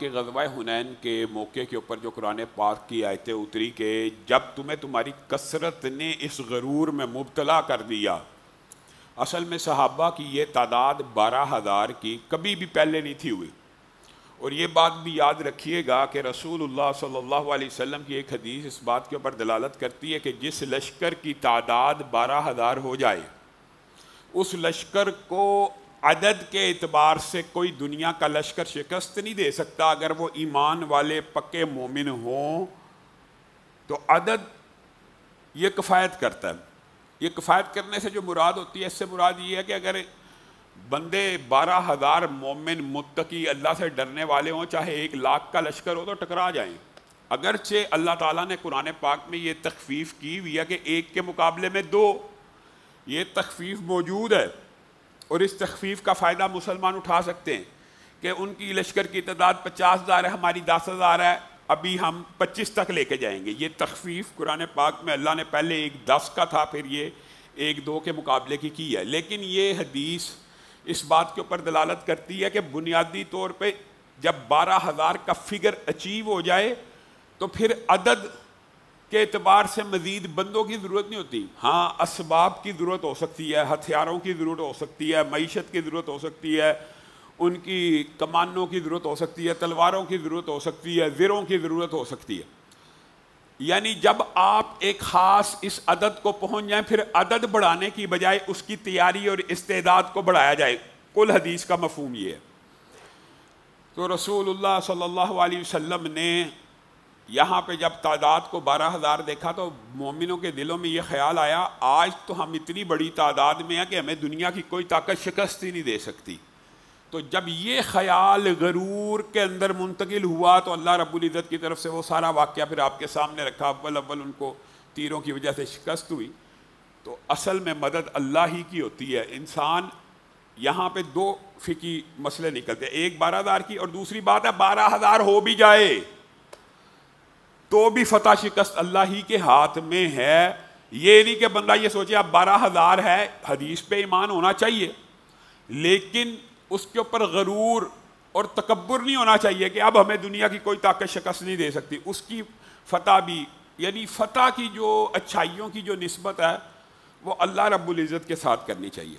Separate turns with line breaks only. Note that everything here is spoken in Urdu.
کہ غزوہ حنین کے موقع کے اوپر جو قرآن پاک کی آیتیں اتری کہ جب تمہیں تمہاری کثرت نے اس غرور میں مبتلا کر دیا. اصل میں صحابہ کی یہ تعداد 12,000 کی کبھی بھی پہلے نہیں تھی ہوئی. اور یہ بات بھی یاد رکھیے گا کہ رسول اللہ صلی اللہ علیہ وسلم کی ایک حدیث اس بات کے اوپر دلالت کرتی ہے کہ جس لشکر کی تعداد 12,000 ہو جائے اس لشکر کو عدد کے اعتبار سے کوئی دنیا کا لشکر شکست نہیں دے سکتا. اگر وہ ایمان والے پکے مومن ہوں تو عدد یہ کفایت کرتا ہے. یہ کفایت کرنے سے جو مراد ہوتی ہے اس سے مراد یہ ہے کہ اگر بندے 12,000 مومن متقی اللہ سے ڈرنے والے ہوں چاہے 1,00,000 کا لشکر ہو تو ٹکرا جائیں. اگرچہ اللہ تعالیٰ نے قرآن پاک میں یہ تخفیف کی ہوئی ہے کہ 1 کے مقابلے میں 2. یہ تخفیف موجود ہے اور اس تخفیف کا فائدہ مسلمان اٹھا سکتے ہیں کہ ان کی لشکر کی تعداد 50,000 ہے, ہماری 10,000 ہے, ابھی ہم 25 تک لے کے جائیں گے. یہ تخفیف قرآن پاک میں اللہ نے پہلے 10 کا تھا پھر یہ 1-2 کے مقابلے کی ہے. لیکن یہ حدیث اس بات کے اوپر دلالت کرتی ہے کہ بنیادی طور پہ جب 12,000 کا فگر اچیو ہو جائے تو پھر عدد کے اعتبار سے مزید بندوں کی ضرورت نہیں ہوتی. ہاں اسباب کی ضرورت ہو سکتی ہے, ہتھیاروں کی ضرورت ہو سکتی ہے, معیشت کی ضرورت ہو سکتی ہے, ان کی کمانوں کی ضرورت ہو سکتی ہے, تلواروں کی ضرورت ہو سکتی ہے, زروں کی ضرورت ہو سکتی ہے. یعنی جب آپ ایک خاص اس عدد کو پہنچ جائیں پھر عدد بڑھانے کی بجائے اس کی تیاری اور استعداد کو بڑھایا جائے. کل حدیث کا مفہوم یہ ہے. تو رسول اللہ صلی اللہ علیہ وسلم نے یہاں پہ جب تعداد کو 12,000 دیکھا تو مومنوں کے دلوں میں یہ خیال آیا آج تو ہم اتنی بڑی تعداد میں ہیں کہ ہمیں دنیا کی کوئی طاقت شکست ہی نہیں دے سکتی. تو جب یہ خیال غرور کے اندر منتقل ہوا تو اللہ رب العزت کی طرف سے وہ سارا واقعہ پھر آپ کے سامنے رکھا. اول ان کو تیروں کی وجہ سے شکست ہوئی. تو اصل میں مدد اللہ ہی کی ہوتی ہے. انسان یہاں پہ 2 فقہی مسئلے نکلتے ہیں, ایک 12,000 کی اور دوسری بات ہے 12,000 ہو بھی جائے تو بھی فتح شکست اللہ ہی کے ہاتھ میں ہے. یہ نہیں کہ بندہ یہ سوچے اب 12,000 ہے, حدیث پہ ایمان ہونا چاہیے لیکن اس کے اوپر غرور اور تکبر نہیں ہونا چاہیے کہ اب ہمیں دنیا کی کوئی طاقت شکست نہیں دے سکتی. اس کی فتح بھی یعنی فتح کی جو اچھائیوں کی جو نسبت ہے وہ اللہ رب العزت کے ساتھ کرنی چاہیے.